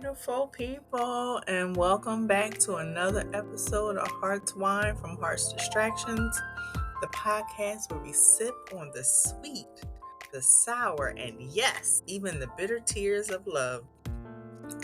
beautiful people, and welcome back to another episode of Heart's Wine from Heart's Distractions, the podcast where we sip on the sweet, the sour, and yes, even the bitter tears of love.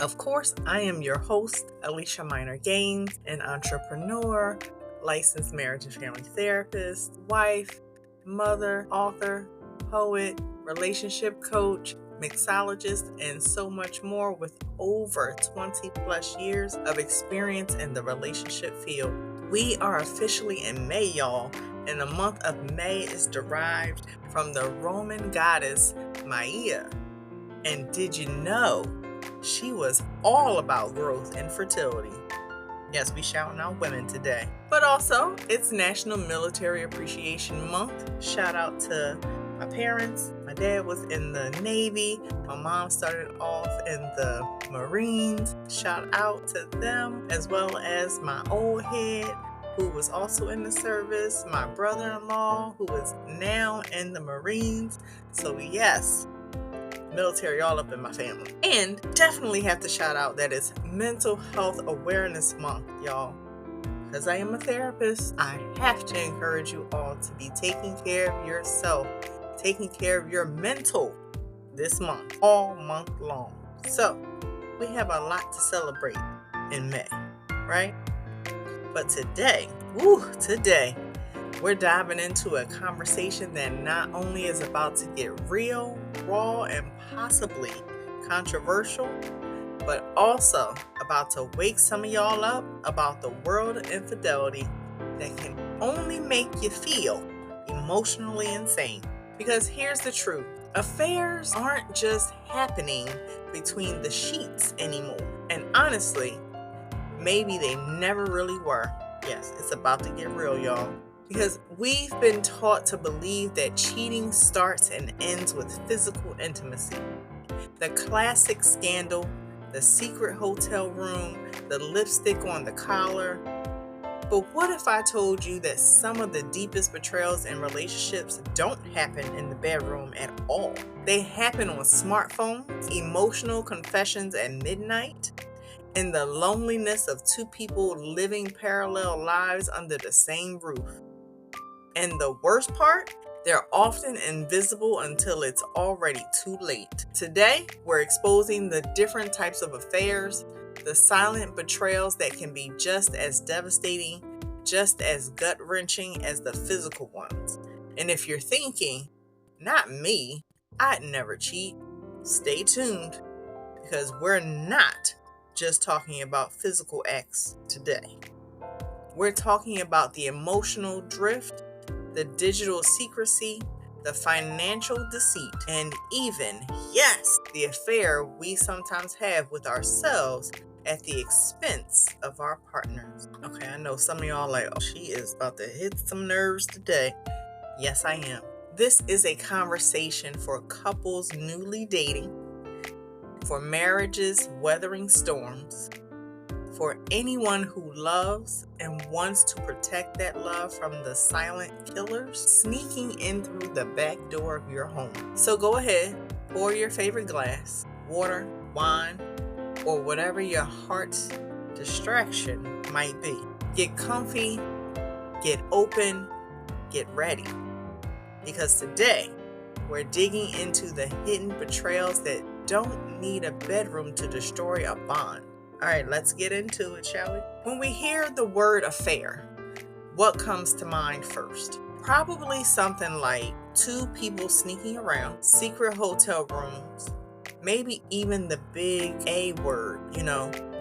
Of course, I am your host, Alicia Minor Gaines, an entrepreneur, licensed marriage and family therapist, wife, mother, author, poet, relationship coach, mixologist, and so much more with over 20 plus years of experience in the relationship field. We are officially in May, y'all, and the month of May is derived from the Roman goddess Maia. And did you know she was all about growth and fertility? Yes, we shouting out women today. But also, it's National Military Appreciation Month. Shout out to my parents. My dad was in the Navy. My mom started off in the Marines. Shout out to them, as well as my old head, who was also in the service, my brother-in-law, who is now in the Marines. So yes, military all up in my family. And definitely have to shout out that it's Mental Health Awareness Month, y'all. Because I am a therapist, I have to encourage you all to be taking care of yourself, taking care of your mental this month, all month long. So we have a lot to celebrate in May, right? But today, we're diving into a conversation that not only is about to get real, raw, and possibly controversial, but also about to wake some of y'all up about the world of infidelity that can only make you feel emotionally insane. Because here's the truth. Affairs aren't just happening between the sheets anymore. And honestly, maybe they never really were. Yes, it's about to get real, y'all. Because we've been taught to believe that cheating starts and ends with physical intimacy. The classic scandal, the secret hotel room, the lipstick on the collar. But what if I told you that some of the deepest betrayals in relationships don't happen in the bedroom at all? They happen on smartphones, emotional confessions at midnight, in the loneliness of two people living parallel lives under the same roof. And the worst part, they're often invisible until it's already too late. Today, we're exposing the different types of affairs, the silent betrayals that can be just as devastating, just as gut-wrenching as the physical ones. And if you're thinking, not me, I'd never cheat, stay tuned, because we're not just talking about physical acts today. We're talking about the emotional drift, the digital secrecy, the financial deceit, and even, yes, the affair we sometimes have with ourselves at the expense of our partners. Okay, I know some of y'all like, oh, she is about to hit some nerves today. Yes, I am. This is a conversation for couples newly dating, for marriages weathering storms, for anyone who loves and wants to protect that love from the silent killers sneaking in through the back door of your home. So go ahead, pour your favorite glass, water, wine, or whatever your heart's distraction might be. Get comfy, get open, get ready. Because today, we're digging into the hidden betrayals that don't need a bedroom to destroy a bond. All right, let's get into it, shall we? When we hear the word affair, what comes to mind first? Probably something like two people sneaking around, secret hotel rooms, maybe even the big A word,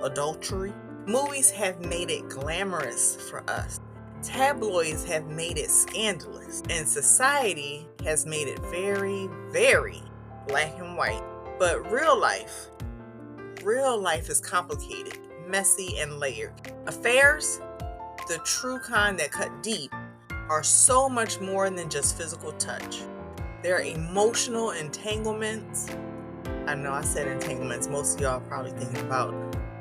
adultery. Movies have made it glamorous for us. Tabloids have made it scandalous. And society has made it very, very black and white. But real life is complicated, messy, and layered. Affairs, the true kind that cut deep, are so much more than just physical touch. They're emotional entanglements. I know I said entanglements. Most of y'all are probably thinking about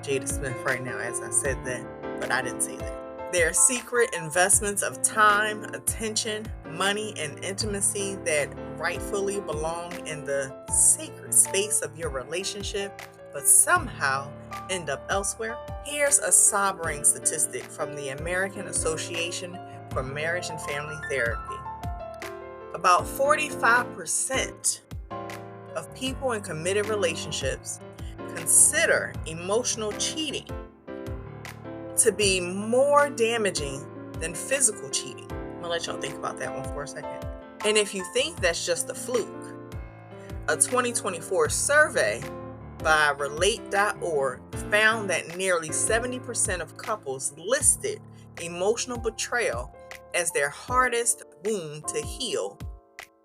Jada Smith right now as I said that, but I didn't say that. They're secret investments of time, attention, money, and intimacy that rightfully belong in the sacred space of your relationship but somehow end up elsewhere? Here's a sobering statistic from the American Association for Marriage and Family Therapy. About 45% of people in committed relationships consider emotional cheating to be more damaging than physical cheating. I'm gonna let y'all think about that one for a second. And if you think that's just a fluke, a 2024 survey by relate.org found that nearly 70% of couples listed emotional betrayal as their hardest wound to heal,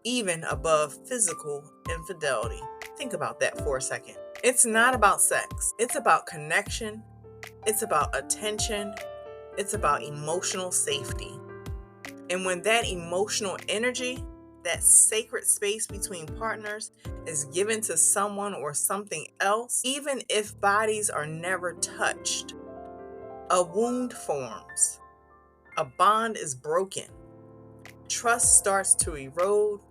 even above physical infidelity. Think about that for a second. It's not about sex. It's about connection. It's about attention. It's about emotional safety. And when that emotional energy, that sacred space between partners, is given to someone or something else, even if bodies are never touched, a wound forms. A bond is broken. Trust starts to erode,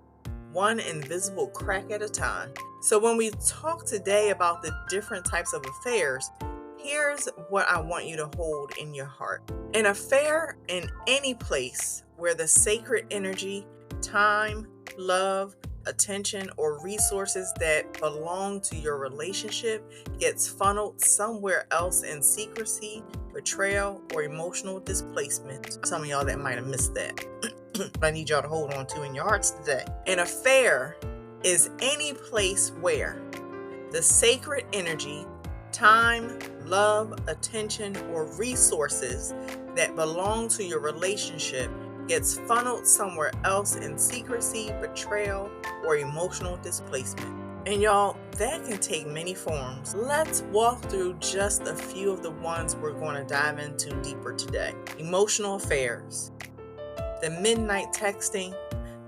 one invisible crack at a time. So when we talk today about the different types of affairs, here's what I want you to hold in your heart. An affair in any place where the sacred energy, time, love, attention, or resources that belong to your relationship gets funneled somewhere else in secrecy, betrayal, or emotional displacement. Some of y'all that might have missed that. But I need y'all to hold on to in your hearts today. An affair is any place where the sacred energy, time, love, attention, or resources that belong to your relationship gets funneled somewhere else in secrecy, betrayal, or emotional displacement. And y'all, that can take many forms. Let's walk through just a few of the ones we're going to dive into deeper today. Emotional affairs, the midnight texting,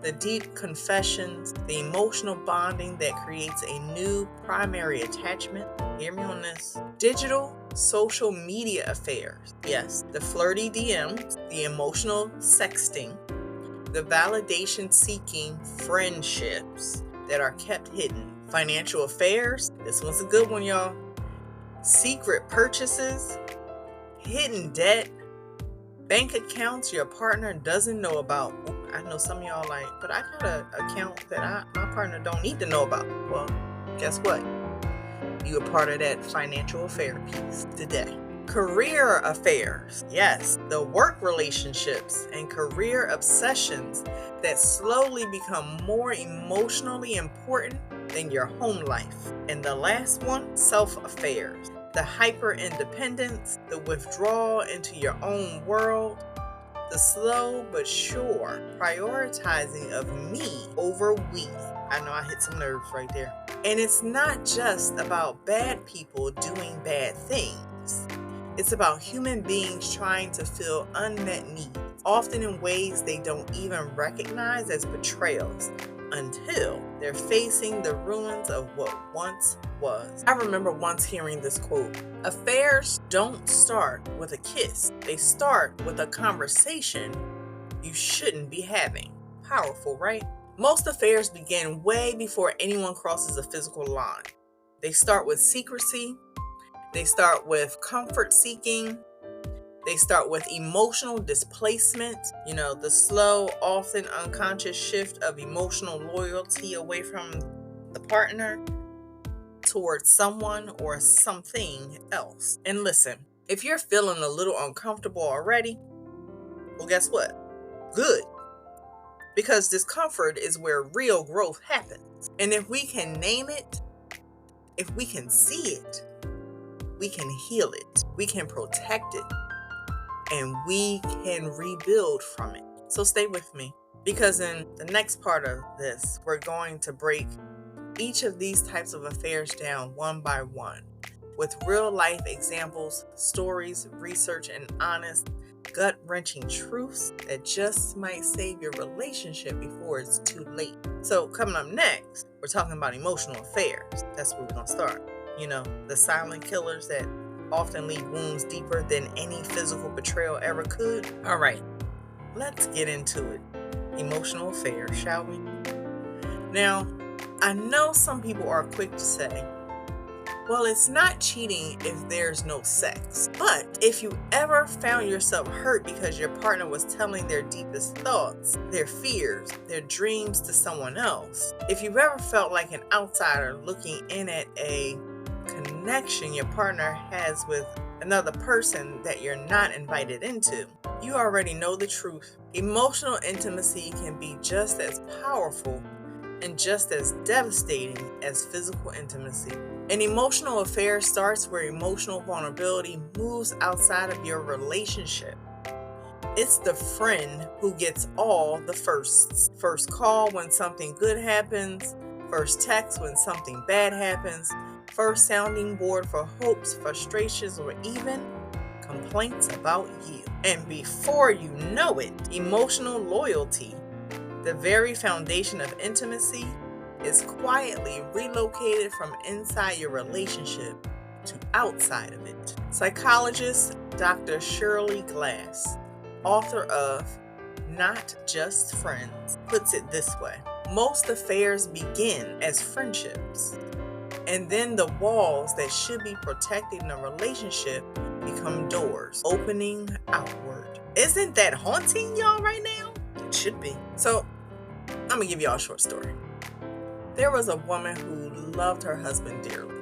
the deep confessions, the emotional bonding that creates a new primary attachment. Hear me on this. Digital social media affairs. Yes, the flirty DMs, the emotional sexting, the validation seeking friendships that are kept hidden. Financial affairs. This one's a good one, y'all. Secret purchases, hidden debt, bank accounts your partner doesn't know about. I know some of y'all like, but I got an account that my partner don't need to know about. Well, guess what? You are part of that financial affair piece today. Career affairs. Yes, the work relationships and career obsessions that slowly become more emotionally important than your home life. And the last one, self affairs. The hyper independence, the withdrawal into your own world, the slow but sure prioritizing of me over we. I know I hit some nerves right there. And it's not just about bad people doing bad things. It's about human beings trying to fill unmet needs, often in ways they don't even recognize as betrayals until they're facing the ruins of what once was. I remember once hearing this quote: affairs don't start with a kiss. They start with a conversation you shouldn't be having. Powerful, right? Most affairs begin way before anyone crosses a physical line. They start with secrecy. They start with comfort seeking. They start with emotional displacement, the slow, often unconscious shift of emotional loyalty away from the partner towards someone or something else. And listen, if you're feeling a little uncomfortable already, well, guess what? Good. Because discomfort is where real growth happens. And if we can name it, if we can see it, we can heal it, we can protect it, and we can rebuild from it. So stay with me, because in the next part of this, we're going to break each of these types of affairs down one by one with real life examples, stories, research, and honest, gut-wrenching truths that just might save your relationship before it's too late. So coming up next, we're talking about emotional affairs. That's where we're going to start. The silent killers that often leave wounds deeper than any physical betrayal ever could. All right, let's get into it. Emotional affairs, shall we? Now, I know some people are quick to say, Well, it's not cheating if there's no sex. But if you ever found yourself hurt because your partner was telling their deepest thoughts, their fears, their dreams to someone else, if you've ever felt like an outsider looking in at a connection your partner has with another person that you're not invited into, you already know the truth. Emotional intimacy can be just as powerful and just as devastating as physical intimacy. An emotional affair starts where emotional vulnerability moves outside of your relationship. It's the friend who gets all the firsts. First call when something good happens, first text when something bad happens, first sounding board for hopes, frustrations, or even complaints about you. And before you know it, emotional loyalty, the very foundation of intimacy, is quietly relocated from inside your relationship to outside of it. Psychologist Dr. Shirley Glass, author of Not Just Friends, puts it this way: most affairs begin as friendships, and then the walls that should be protecting the relationship become doors opening outward. Isn't that haunting, y'all, right now? It should be. So, I'm gonna give y'all a short story. There was a woman who loved her husband dearly.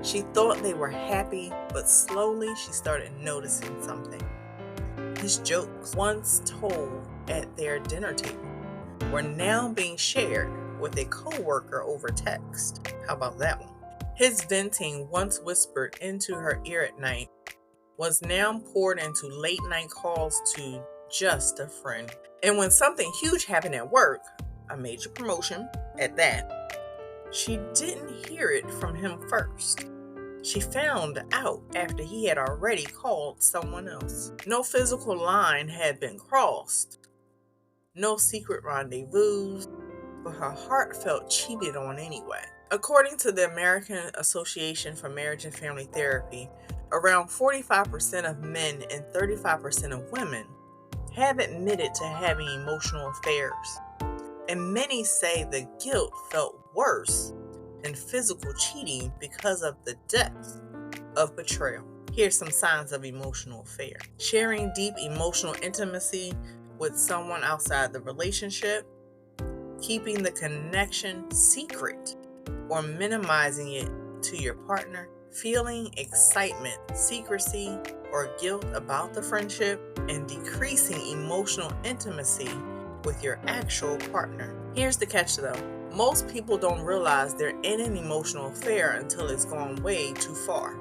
She thought they were happy, but slowly she started noticing something. His jokes, once told at their dinner table, were now being shared with a coworker over text. How about that one? His venting, once whispered into her ear at night, was now poured into late night calls to just a friend. And when something huge happened at work, a major promotion at that, she didn't hear it from him first. She found out after he had already called someone else. No physical line had been crossed, no secret rendezvous, but her heart felt cheated on anyway. According to the American Association for Marriage and Family Therapy, around 45% of men and 35% of women have admitted to having emotional affairs. And many say the guilt felt worse than physical cheating because of the depth of betrayal. Here's some signs of emotional affair: sharing deep emotional intimacy with someone outside the relationship, keeping the connection secret or minimizing it to your partner, feeling excitement, secrecy, or guilt about the friendship, and decreasing emotional intimacy with your actual partner. Here's the catch though. Most people don't realize they're in an emotional affair until it's gone way too far.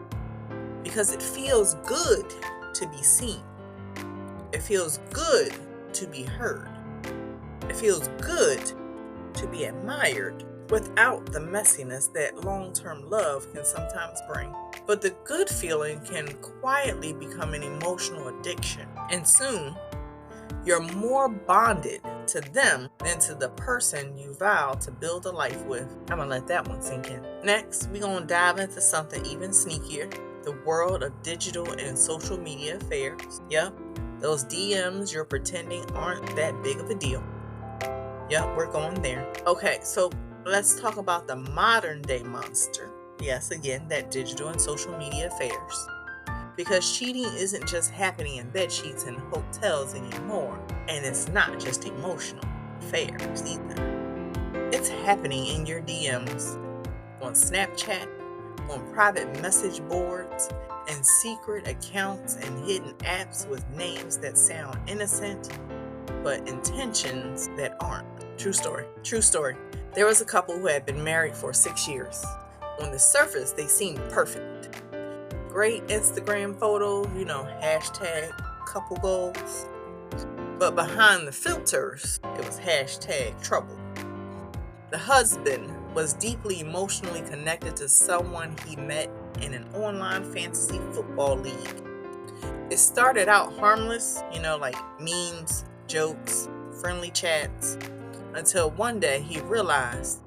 Because it feels good to be seen. It feels good to be heard. It feels good to be admired without the messiness that long-term love can sometimes bring. But the good feeling can quietly become an emotional addiction. And soon, you're more bonded to them than to the person you vowed to build a life with. I'm gonna let that one sink in. Next, we're gonna dive into something even sneakier: the world of digital and social media affairs. Yep, those DMs you're pretending aren't that big of a deal. Yep, we're going there. Okay, so let's talk about the modern day monster. Yes, again, that digital and social media affairs. Because cheating isn't just happening in bed sheets and hotels anymore. And it's not just emotional affairs either. It's happening in your DMs, on Snapchat, on private message boards, and secret accounts and hidden apps with names that sound innocent, but intentions that aren't. True story. True story. There was a couple who had been married for 6 years. On the surface, they seemed perfect. Great Instagram photos, hashtag couple goals. But behind the filters, it was hashtag trouble. The husband was deeply emotionally connected to someone he met in an online fantasy football league. It started out harmless, like memes, jokes, friendly chats, until one day he realized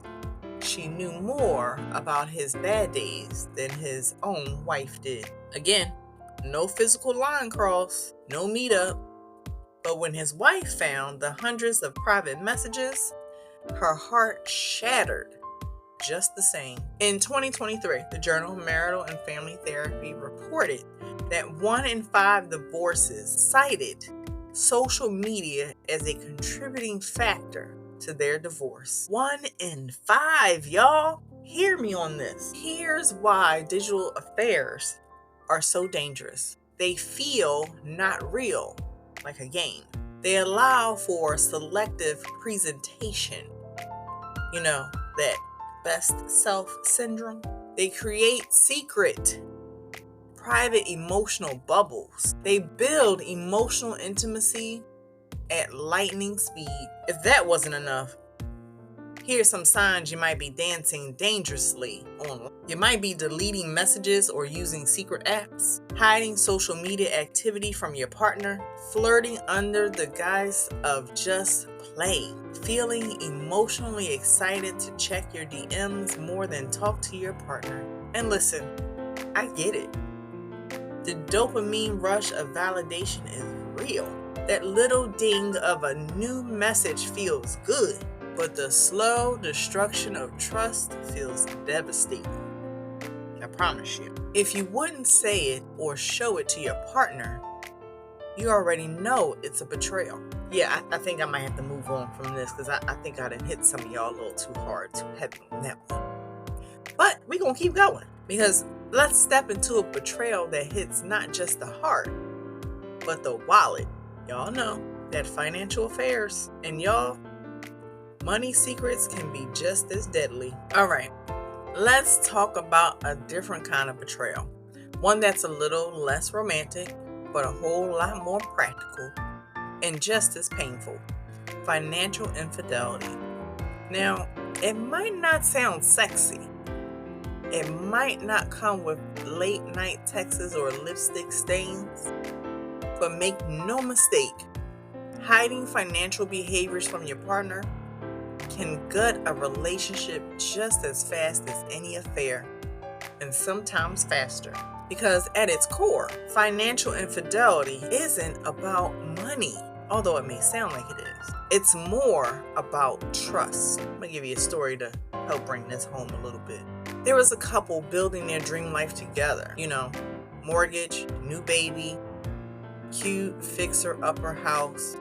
she knew more about his bad days than his own wife did. Again, no physical line cross, no meetup. But when his wife found the hundreds of private messages, her heart shattered just the same. In 2023, the Journal of Marital and Family Therapy reported that 1 in 5 divorces cited social media as a contributing factor to their divorce. 1 in 5, y'all. Hear me on this. Here's why digital affairs are so dangerous. They feel not real, like a game. They allow for selective presentation. You know, that best self syndrome. They create secret, private emotional bubbles. They build emotional intimacy at lightning speed. If that wasn't enough, here's some signs you might be dancing dangerously online. You might be deleting messages or using secret apps, hiding social media activity from your partner, flirting under the guise of just playing, feeling emotionally excited to check your DMs more than talk to your partner. And listen, I get it. The dopamine rush of validation is real. That little ding of a new message feels good, but the slow destruction of trust feels devastating. I promise you. If you wouldn't say it or show it to your partner, you already know it's a betrayal. Yeah, I think I might have to move on from this because I think I done hit some of y'all a little too hard, too heavy on that one. But we're going to keep going because let's step into a betrayal that hits not just the heart, but the wallet. Y'all know that financial affairs and y'all, money secrets can be just as deadly. All right, let's talk about a different kind of betrayal. One that's a little less romantic, but a whole lot more practical and just as painful. Financial infidelity. Now, it might not sound sexy. It might not come with late night texts or lipstick stains. But make no mistake, hiding financial behaviors from your partner can gut a relationship just as fast as any affair, and sometimes faster. Because at its core, financial infidelity isn't about money, although it may sound like it is. It's more about trust. I'm gonna give you a story to help bring this home a little bit. There was a couple building their dream life together. You know, mortgage, new baby, cute fixer-upper house.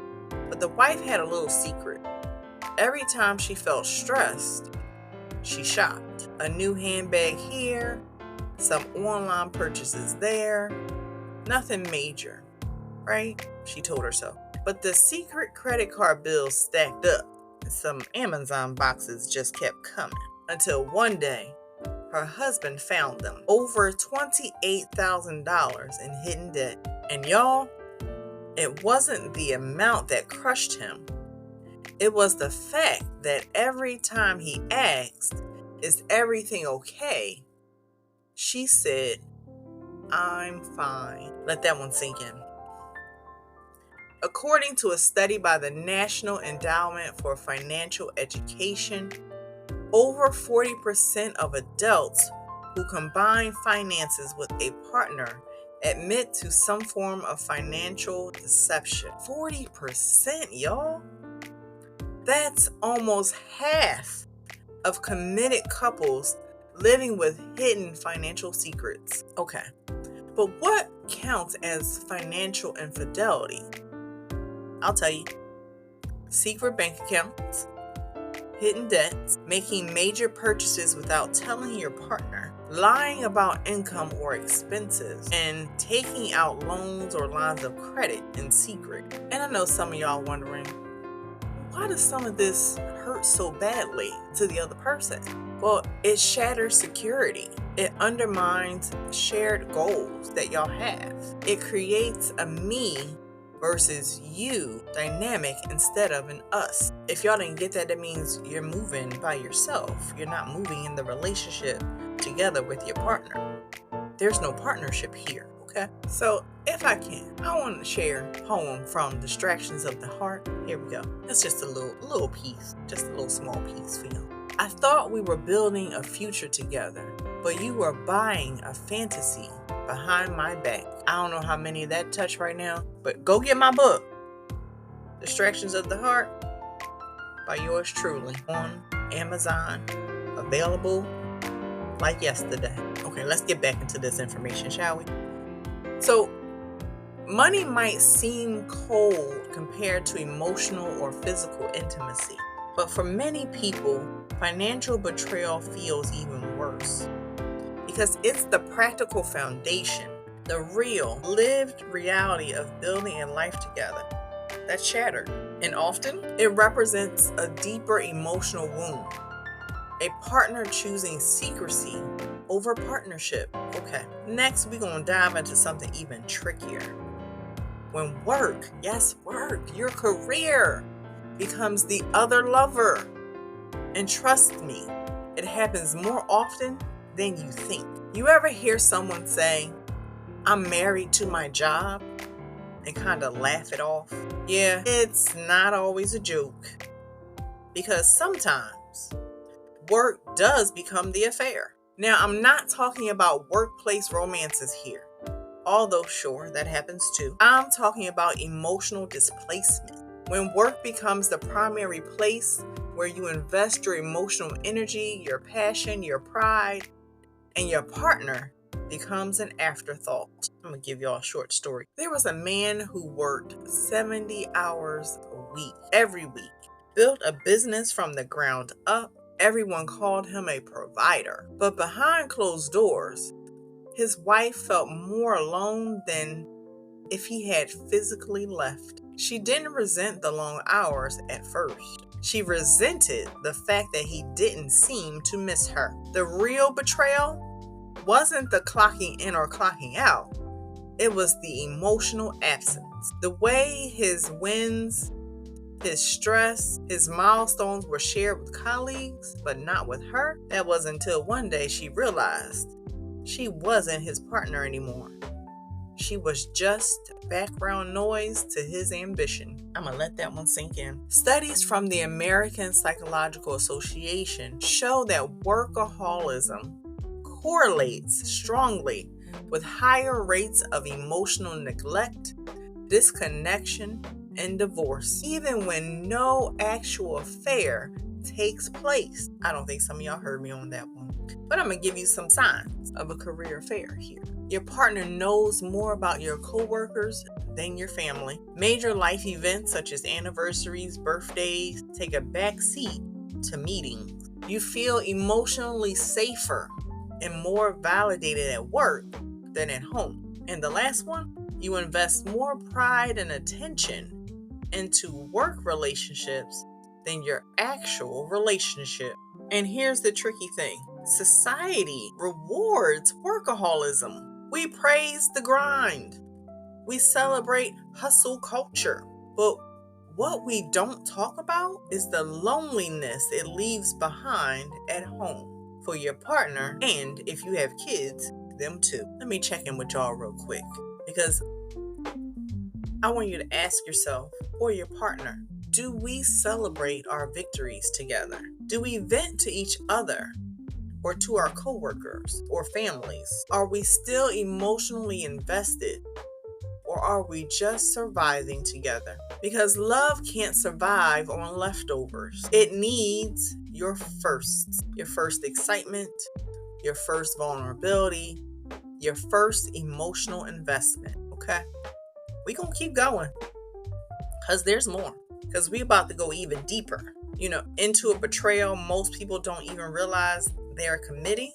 But the wife had a little secret. Every time she felt stressed, she shopped. A new handbag here, some online purchases there. Nothing major, right? She told herself. But the secret credit card bills stacked up, and some Amazon boxes just kept coming. Until one day, her husband found them. Over $28,000 in hidden debt. And y'all, it wasn't the amount that crushed him. It was the fact that every time he asked, "Is everything okay?" she said, "I'm fine." Let that one sink in. According to a study by the National Endowment for Financial Education, over 40% of adults who combine finances with a partner admit to some form of financial deception. 40%, y'all? That's almost half of committed couples living with hidden financial secrets. Okay, but what counts as financial infidelity? I'll tell you. Secret bank accounts, hidden debts, making major purchases without telling your partner, lying about income or expenses, and taking out loans or lines of credit in secret. And I know some of y'all wondering, why does some of this hurt so badly to the other person? Well, it shatters security. It undermines shared goals that y'all have. It creates a me versus you dynamic instead of an us. If y'all didn't get that, that means you're moving by yourself. You're not moving in the relationship together with your partner. There's no partnership here, okay? So if I can, I want to share a poem from Distractions of the Heart. Here we go. It's just a little piece, just a little small piece for you. I thought we were building a future together, but you were buying a fantasy behind my back. I don't know how many of that touch right now, but go get my book, Distractions of the Heart, by yours truly, on Amazon, available like yesterday. Okay, let's get back into this information, shall we? So, money might seem cold compared to emotional or physical intimacy, but for many people, financial betrayal feels even worse because it's the practical foundation, the real, lived reality of building a life together that's shattered. And often, it represents a deeper emotional wound, a partner choosing secrecy over partnership. Okay, next we're going to dive into something even trickier. When work, yes, work, your career becomes the other lover. And trust me, it happens more often than you think. You ever hear someone say, "I'm married to my job," and kind of laugh it off? Yeah, it's not always a joke, because sometimes work does become the affair. Now, I'm not talking about workplace romances here, although sure, that happens too. I'm talking about emotional displacement. When work becomes the primary place where you invest your emotional energy, your passion, your pride, and your partner becomes an afterthought. I'm going to give y'all a short story. There was a man who worked 70 hours a week, every week, built a business from the ground up. Everyone called him a provider. But behind closed doors, his wife felt more alone than if he had physically left. She didn't resent the long hours at first. She resented the fact that he didn't seem to miss her. The real betrayal wasn't the clocking in or clocking out. It was the emotional absence. The way his wins, his stress, his milestones were shared with colleagues, but not with her. That was until one day she realized she wasn't his partner anymore. She was just background noise to his ambition. I'm gonna let that one sink in. Studies from the American Psychological Association show that workaholism correlates strongly with higher rates of emotional neglect, disconnection, and divorce, even when no actual affair takes place. I don't think some of y'all heard me on that one, but I'm gonna give you some signs of a career affair here. Your partner knows more about your coworkers than your family. Major life events such as anniversaries, birthdays take a back seat to meetings. You feel emotionally safer and more validated at work than at home. And the last one, you invest more pride and attention into work relationships than your actual relationship. And here's the tricky thing. Society rewards workaholism. We praise the grind. We celebrate hustle culture. But what we don't talk about is the loneliness it leaves behind at home for your partner, and if you have kids, them too. Let me check in with y'all real quick, because I want you to ask yourself or your partner, do we celebrate our victories together? Do we vent to each other or to our coworkers or families? Are we still emotionally invested, or are we just surviving together? Because love can't survive on leftovers. It needs your first excitement, your first vulnerability, your first emotional investment, okay? We gonna keep going, because there's more, because we about to go even deeper, into a betrayal most people don't even realize they're committing,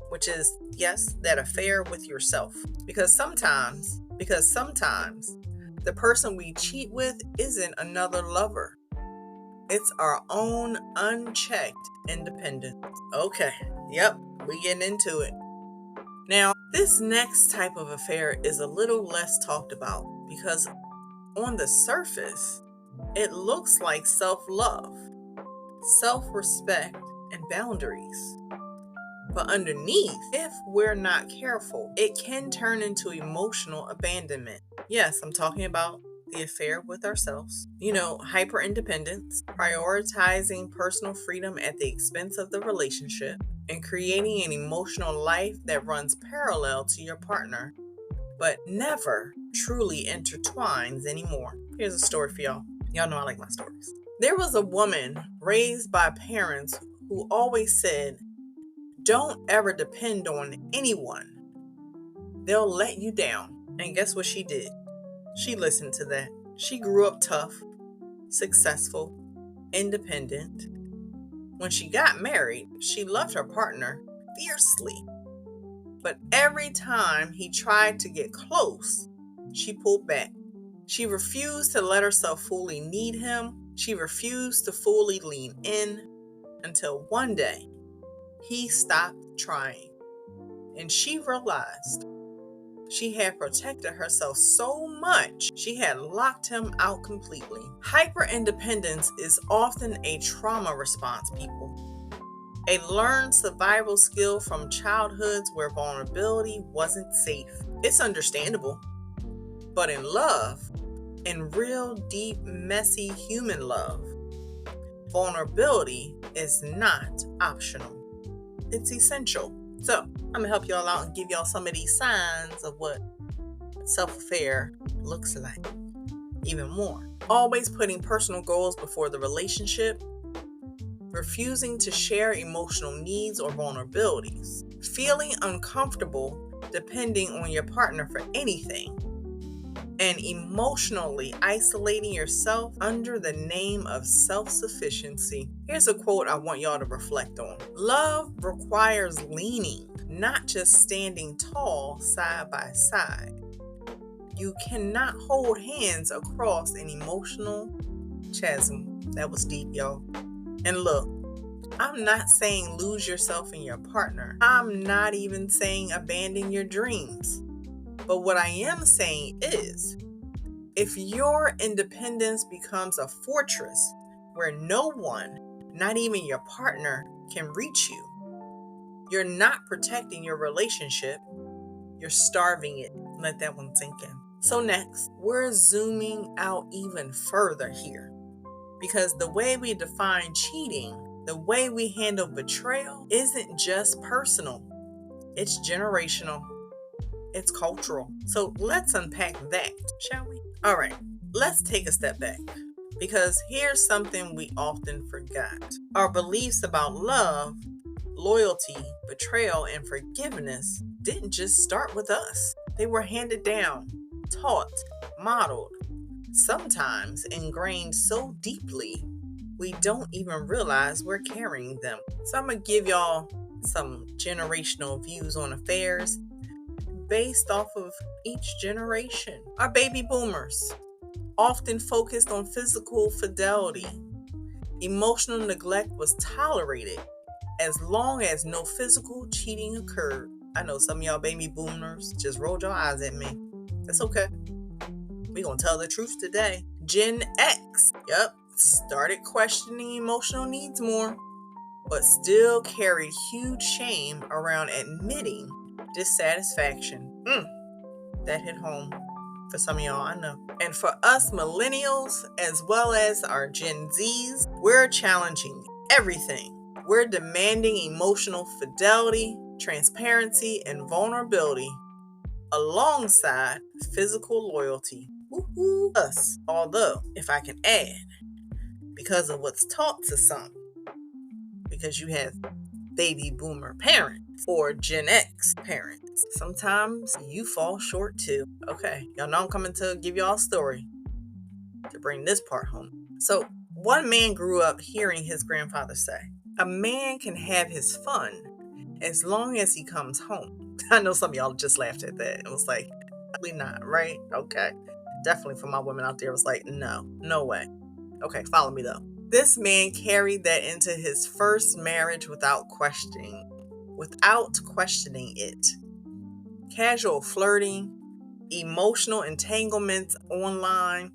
which is, yes, that affair with yourself. Because sometimes the person we cheat with isn't another lover. It's our own unchecked independence. Okay, yep, we getting into it. Now, this next type of affair is a little less talked about because on the surface, it looks like self-love, self-respect, and boundaries. But underneath, if we're not careful, it can turn into emotional abandonment. Yes, I'm talking about the affair with ourselves. Hyper independence, prioritizing personal freedom at the expense of the relationship, and creating an emotional life that runs parallel to your partner, but never truly intertwines anymore. Here's a story for y'all. Y'all know I like my stories. There was a woman raised by parents who always said, don't ever depend on anyone. They'll let you down. And guess what she did? She listened to that. She grew up tough, successful, independent. When she got married, she loved her partner fiercely. But every time he tried to get close, she pulled back. She refused to let herself fully need him. She refused to fully lean in until one day he stopped trying. And she realized she had protected herself so much, she had locked him out completely. Hyper-independence is often a trauma response, people. A learned survival skill from childhoods where vulnerability wasn't safe. It's understandable. But in love, in real, deep, messy human love, vulnerability is not optional. It's essential. So, I'm going to help y'all out and give y'all some of these signs of what self-affair looks like. Even more. Always putting personal goals before the relationship. Refusing to share emotional needs or vulnerabilities. Feeling uncomfortable depending on your partner for anything. And emotionally isolating yourself under the name of self-sufficiency. Here's a quote I want y'all to reflect on. Love requires leaning, not just standing tall side by side. You cannot hold hands across an emotional chasm. That was deep, y'all. And look, I'm not saying lose yourself in your partner. I'm not even saying abandon your dreams. But what I am saying is, if your independence becomes a fortress where no one, not even your partner, can reach you, you're not protecting your relationship, you're starving it. Let that one sink in. So next, we're zooming out even further here. Because the way we define cheating, the way we handle betrayal, isn't just personal. It's generational. It's cultural. So let's unpack that, shall we? All right, let's take a step back. Because here's something we often forgot. Our beliefs about love, loyalty, betrayal, and forgiveness didn't just start with us. They were handed down, taught, modeled, sometimes ingrained so deeply we don't even realize we're carrying them. So I'm going to give y'all some generational views on affairs based off of each generation. Our baby boomers often focused on physical fidelity. Emotional neglect was tolerated as long as no physical cheating occurred. I know some of y'all baby boomers just rolled your eyes at me. That's okay. We're going to tell the truth today. Gen X, started questioning emotional needs more, but still carried huge shame around admitting dissatisfaction. That hit home for some of y'all, I know. And for us millennials, as well as our Gen Zs, we're challenging everything. We're demanding emotional fidelity, transparency, and vulnerability alongside physical loyalty. Woo-hoo, us. Although, if I can add, because of what's taught to some, because you have baby boomer parents or Gen X parents, sometimes you fall short too. Okay, y'all know I'm coming to give y'all a story to bring this part home. So, one man grew up hearing his grandfather say, "A man can have his fun as long as he comes home." I know some of y'all just laughed at that. It was like, probably not, right? Okay. Definitely for my women out there, it was like, no way. Okay, follow me though. This man carried that into his first marriage without questioning it. Casual flirting, emotional entanglements online.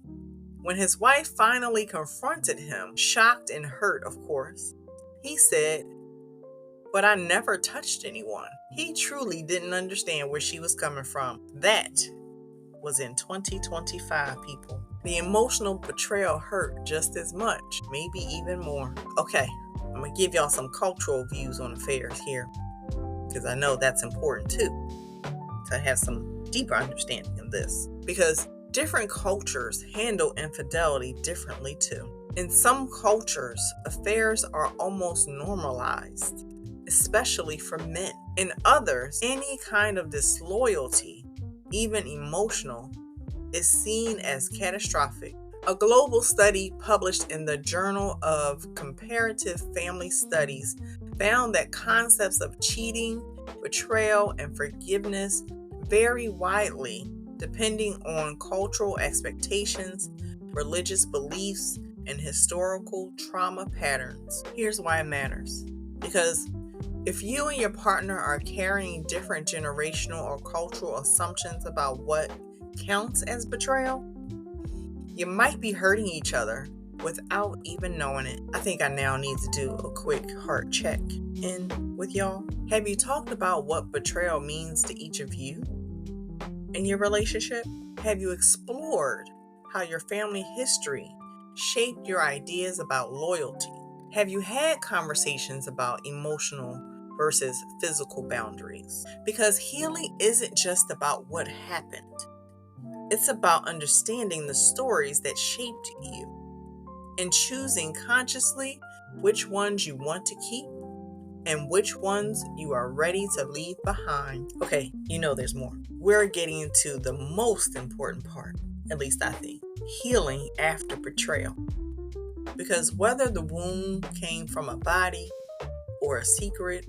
When his wife finally confronted him, shocked and hurt, of course, he said, "But I never touched anyone." He truly didn't understand where she was coming from. That was in 2025, people. The emotional betrayal hurt just as much, maybe even more. Okay, I'm going to give y'all some cultural views on affairs here, because I know that's important too, to have some deeper understanding of this. Because different cultures handle infidelity differently too. In some cultures, affairs are almost normalized, especially for men. In others, any kind of disloyalty, even emotional, is seen as catastrophic. A global study published in the Journal of Comparative Family Studies found that concepts of cheating, betrayal, and forgiveness vary widely depending on cultural expectations, religious beliefs, and historical trauma patterns. Here's why it matters. Because if you and your partner are carrying different generational or cultural assumptions about what counts as betrayal, you might be hurting each other without even knowing it. I think I now need to do a quick heart check in with y'all. Have you talked about what betrayal means to each of you in your relationship? Have you explored how your family history shaped your ideas about loyalty? Have you had conversations about emotional versus physical boundaries? Because healing isn't just about what happened. It's about understanding the stories that shaped you and choosing consciously which ones you want to keep and which ones you are ready to leave behind. Okay, there's more. We're getting into the most important part, at least I think, healing after betrayal. Because whether the wound came from a body or a secret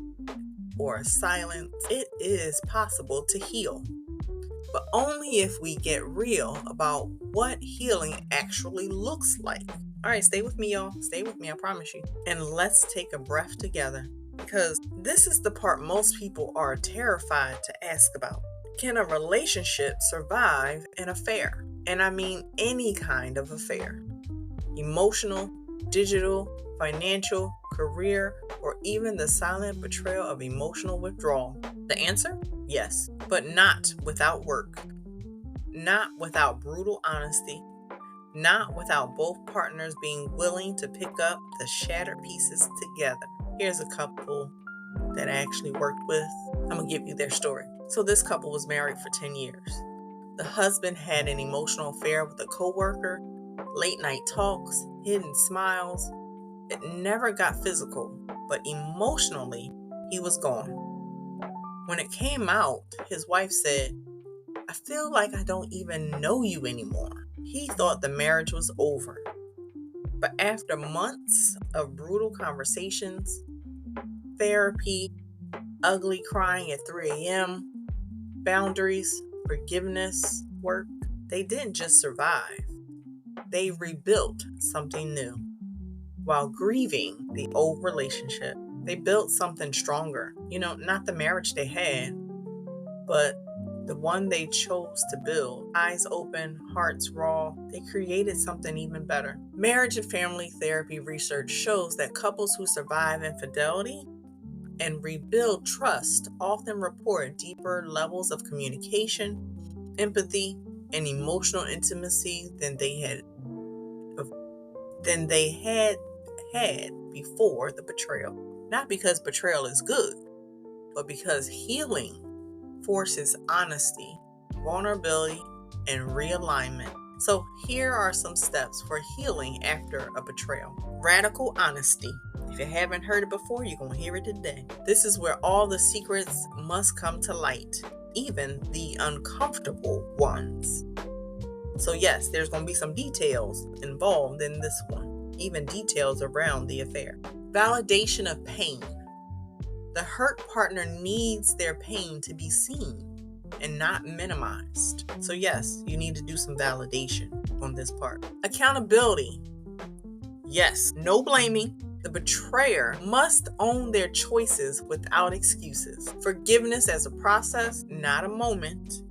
or a silence, it is possible to heal. But only if we get real about what healing actually looks like. All right, stay with me, y'all. Stay with me, I promise you. And let's take a breath together, because this is the part most people are terrified to ask about. Can a relationship survive an affair? And I mean any kind of affair. Emotional, digital, financial, career, or even the silent betrayal of emotional withdrawal. The answer? Yes, but not without work. Not without brutal honesty. Not without both partners being willing to pick up the shattered pieces together. Here's a couple that I actually worked with. I'm going to give you their story. So this couple was married for 10 years. The husband had an emotional affair with a coworker, late night talks, hidden smiles. It never got physical, but emotionally, he was gone. When it came out, his wife said, "I feel like I don't even know you anymore." He thought the marriage was over. But after months of brutal conversations, therapy, ugly crying at 3 a.m., boundaries, forgiveness, work, they didn't just survive. They rebuilt something new. While grieving the old relationship, they built something stronger. Not the marriage they had, but the one they chose to build. Eyes open, hearts raw. They created something even better. Marriage and family therapy research shows that couples who survive infidelity and rebuild trust often report deeper levels of communication, empathy, and emotional intimacy than they had before the betrayal. Not because betrayal is good, but because healing forces honesty, vulnerability, and realignment. So here are some steps for healing after a betrayal. Radical honesty. If you haven't heard it before, you're going to hear it today. This is where all the secrets must come to light, even the uncomfortable ones. So yes, there's going to be some details involved in this one, even details around the affair. Validation of pain. The hurt partner needs their pain to be seen and not minimized. So yes, you need to do some validation on this part. Accountability. Yes, no blaming. The betrayer must own their choices without excuses. Forgiveness as a process, not a moment.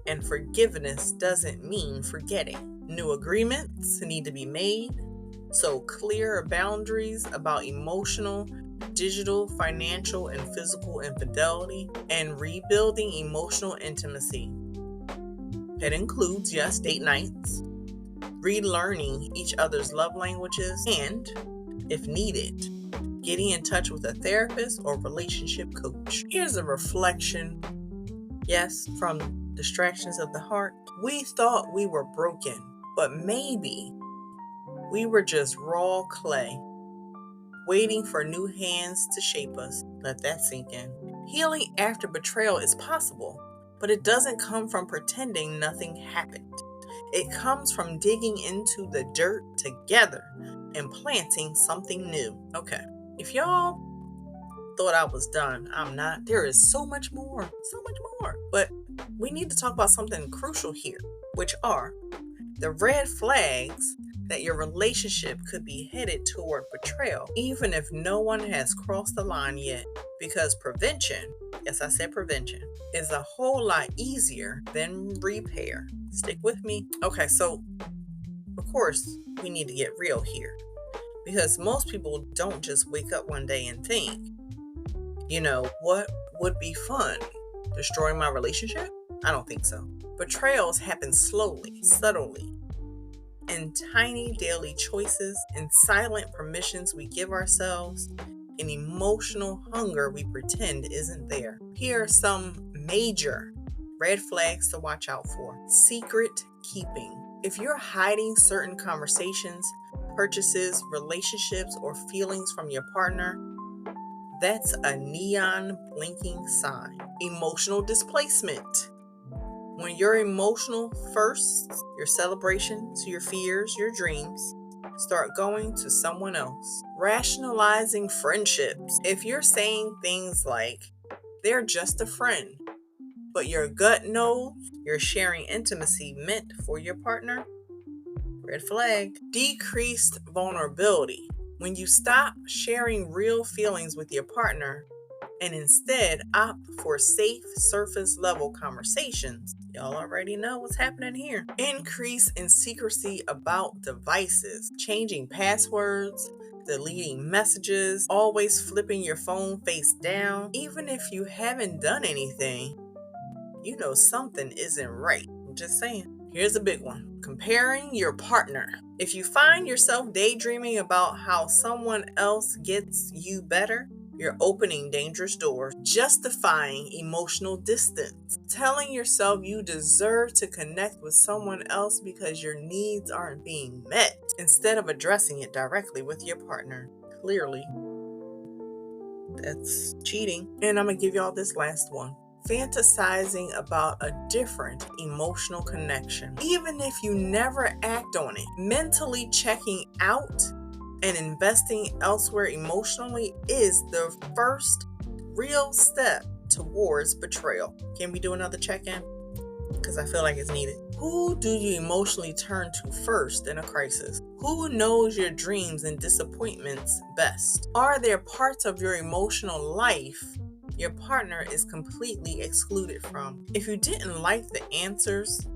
And forgiveness doesn't mean forgetting. New agreements need to be made. So clear boundaries about emotional, digital, financial, and physical infidelity, and rebuilding emotional intimacy. It includes, yes, date nights, relearning each other's love languages, and, if needed, getting in touch with a therapist or relationship coach. Here's a reflection, yes, from Distractions of the Heart. We thought we were broken, but maybe We were just raw clay, waiting for new hands to shape us. Let that sink in. Healing after betrayal is possible, but it doesn't come from pretending nothing happened. It comes from digging into the dirt together and planting something new. Okay, if y'all thought I was done, I'm not. There is so much more, so much more. But we need to talk about something crucial here, which are the red flags that your relationship could be headed toward betrayal, even if no one has crossed the line yet. Because prevention, yes, I said prevention, is a whole lot easier than repair. Stick with me. Okay, so of course, we need to get real here. Because most people don't just wake up one day and think, what would be fun? Destroying my relationship? I don't think so. Betrayals happen slowly, subtly, in tiny daily choices, in silent permissions we give ourselves, in emotional hunger we pretend isn't there. Here are some major red flags to watch out for. Secret keeping. If you're hiding certain conversations, purchases, relationships, or feelings from your partner, that's a neon blinking sign. Emotional displacement. When your emotional firsts, your celebrations, your fears, your dreams, start going to someone else. Rationalizing friendships. If you're saying things like, they're just a friend, but your gut knows you're sharing intimacy meant for your partner, red flag. Decreased vulnerability. When you stop sharing real feelings with your partner and instead opt for safe surface level conversations, y'all already know what's happening here. Increase in secrecy about devices, changing passwords, deleting messages, always flipping your phone face down. Even if you haven't done anything, you know something isn't right. I'm just saying. Here's a big one. Comparing your partner. If you find yourself daydreaming about how someone else gets you better, you're opening dangerous doors, justifying emotional distance, telling yourself you deserve to connect with someone else because your needs aren't being met, instead of addressing it directly with your partner. Clearly, that's cheating. And I'm going to give y'all this last one. Fantasizing about a different emotional connection. Even if you never act on it, mentally checking out and investing elsewhere emotionally is the first real step towards betrayal. Can we do another check-in? Because I feel like it's needed. Who do you emotionally turn to first in a crisis? Who knows your dreams and disappointments best? Are there parts of your emotional life your partner is completely excluded from? If you didn't like the answers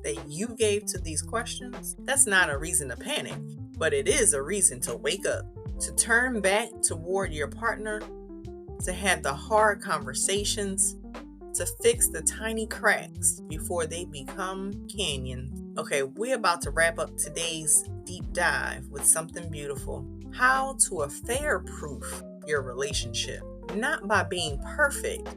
that you gave to these questions, that's not a reason to panic, but it is a reason to wake up, to turn back toward your partner, to have the hard conversations, to fix the tiny cracks before they become canyons. Okay, we're about to wrap up today's deep dive with something beautiful. How to affair-proof your relationship. Not by being perfect,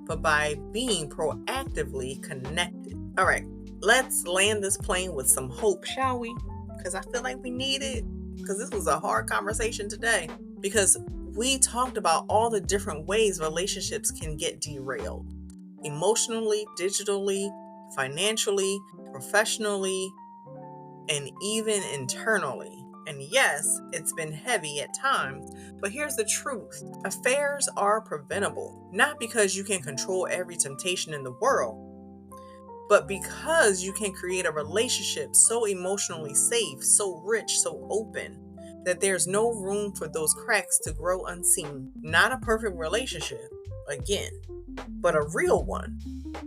but by being proactively connected. All right, let's land this plane with some hope, shall we? Because I feel like we need it. Because this was a hard conversation today. Because we talked about all the different ways relationships can get derailed. Emotionally, digitally, financially, professionally, and even internally. And yes, it's been heavy at times, but here's the truth. Affairs are preventable, not because you can control every temptation in the world, but because you can create a relationship so emotionally safe, so rich, so open, that there's no room for those cracks to grow unseen. Not a perfect relationship, again, but a real one,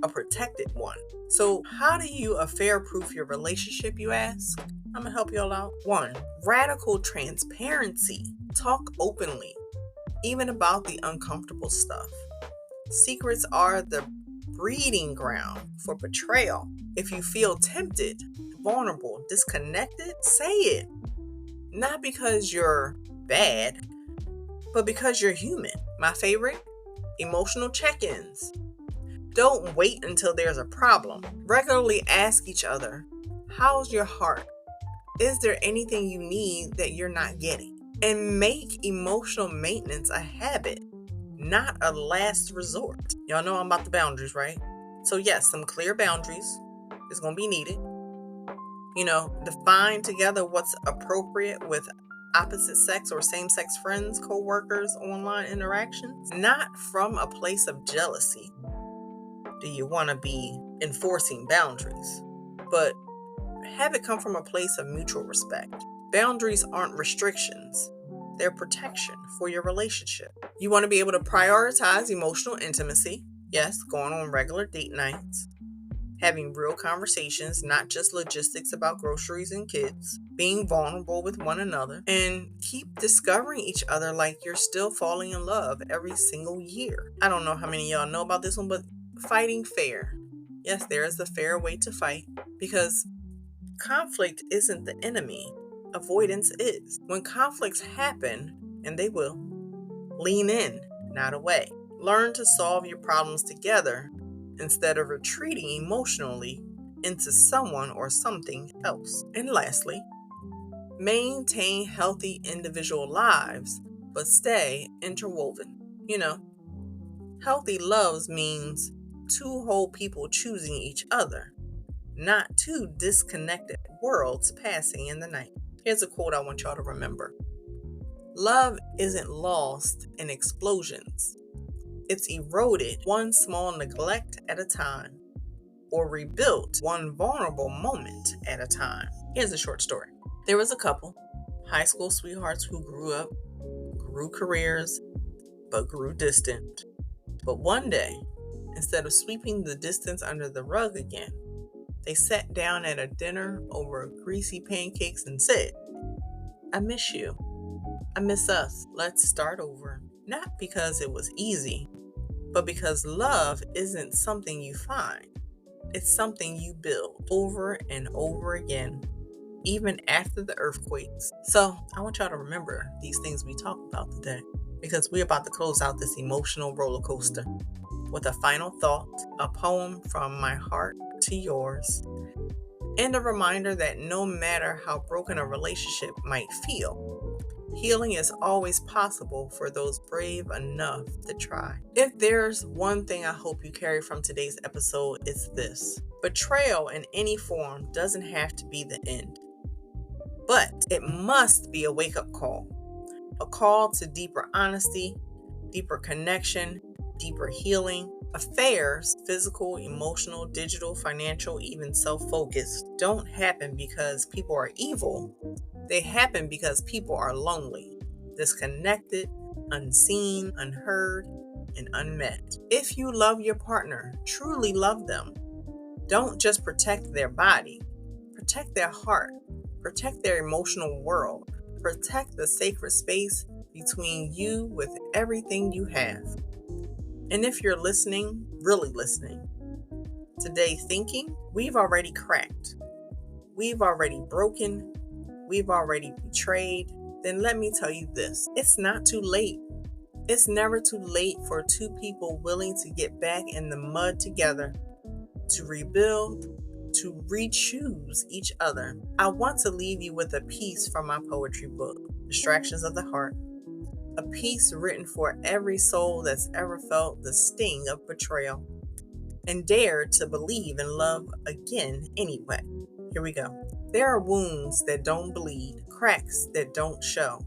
a protected one. So how do you affair-proof your relationship, you ask? I'm going to help y'all out. 1, radical transparency. Talk openly, even about the uncomfortable stuff. Secrets are the breeding ground for betrayal. If you feel tempted, vulnerable, disconnected, say it. Not because you're bad, but because you're human. My favorite, emotional check-ins. Don't wait until there's a problem. Regularly ask each other, how's your heart? Is there anything you need that you're not getting? And make emotional maintenance a habit, not a last resort. Y'all know I'm about the boundaries, right? So yes, some clear boundaries is going to be needed. Define together what's appropriate with opposite sex or same-sex friends, co-workers, online interactions. Not from a place of jealousy do you want to be enforcing boundaries, but have it come from a place of mutual respect. Boundaries aren't restrictions. They're protection for your relationship. You want to be able to prioritize emotional intimacy. Yes, going on regular date nights. Having real conversations, not just logistics about groceries and kids. Being vulnerable with one another. And keep discovering each other like you're still falling in love every single year. I don't know how many of y'all know about this one, but fighting fair. Yes, there is a fair way to fight, because conflict isn't the enemy. Avoidance is. When conflicts happen, and they will, lean in, not away. Learn to solve your problems together instead of retreating emotionally into someone or something else. And lastly, maintain healthy individual lives, but stay interwoven. Healthy loves means two whole people choosing each other, not two disconnected worlds passing in the night. Here's a quote I want y'all to remember. Love isn't lost in explosions. It's eroded one small neglect at a time, or rebuilt one vulnerable moment at a time. Here's a short story. There was a couple, high school sweethearts, who grew up, grew careers, but grew distant. But one day, instead of sweeping the distance under the rug again, they sat down at a dinner over greasy pancakes and said, "I miss you. I miss us. Let's start over." Not because it was easy, but because love isn't something you find. It's something you build over and over again, even after the earthquakes. So I want y'all to remember these things we talked about today, because we're about to close out this emotional roller coaster with a final thought, a poem from my heart to yours, and a reminder that no matter how broken a relationship might feel, healing is always possible for those brave enough to try. If there's one thing I hope you carry from today's episode, it's this. Betrayal in any form doesn't have to be the end, but it must be a wake-up call. A call to deeper honesty, deeper connection, deeper healing. Affairs, physical, emotional, digital, financial, even self-focused, don't happen because people are evil. They happen because people are lonely, disconnected, unseen, unheard, and unmet. If you love your partner, truly love them, don't just protect their body, protect their heart, protect their emotional world, protect the sacred space between you with everything you have. And if you're listening, really listening, today thinking, we've already cracked, we've already broken, we've already betrayed, then let me tell you this. It's not too late. It's never too late for two people willing to get back in the mud together, to rebuild, to re-choose each other. I want to leave you with a piece from my poetry book, Distractions of the Heart. A piece written for every soul that's ever felt the sting of betrayal and dared to believe in love again anyway. Here we go. There are wounds that don't bleed, cracks that don't show,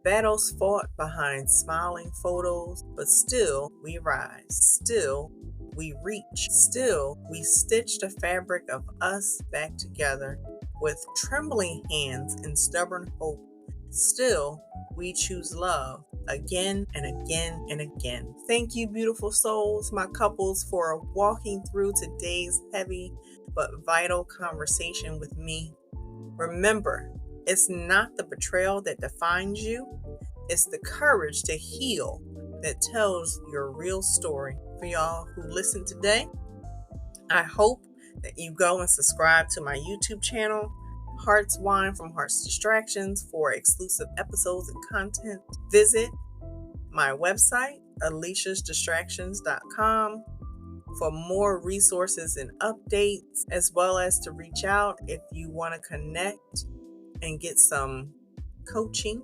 battles fought behind smiling photos, but still we rise, still we reach, still we stitch the fabric of us back together with trembling hands and stubborn hope. Still we choose love again and again and again. Thank you, beautiful souls, my couples, for walking through today's heavy but vital conversation with me. Remember, it's not the betrayal that defines you, it's the courage to heal that tells your real story. For y'all who listened today, I hope that you go and subscribe to my YouTube channel, Hearts Wine from Hearts Distractions, for exclusive episodes and content. Visit my website, aliciasdistractions.com, for more resources and updates, as well as to reach out if you want to connect and get some coaching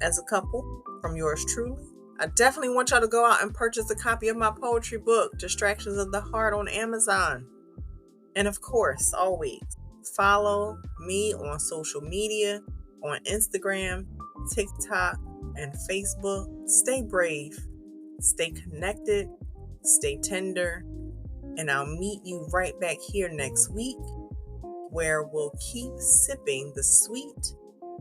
as a couple from yours truly. I definitely want y'all to go out and purchase a copy of my poetry book, Distractions of the Heart, on Amazon. And of course, always follow me on social media, on Instagram, TikTok, and Facebook. Stay brave, stay connected, stay tender, and I'll meet you right back here next week, where we'll keep sipping the sweet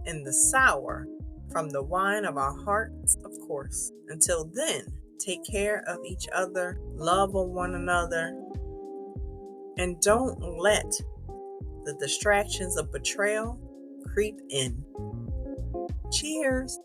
and the sour from the wine of our hearts, of course. Until then, take care of each other, love on one another, and don't let the distractions of betrayal creep in. Cheers.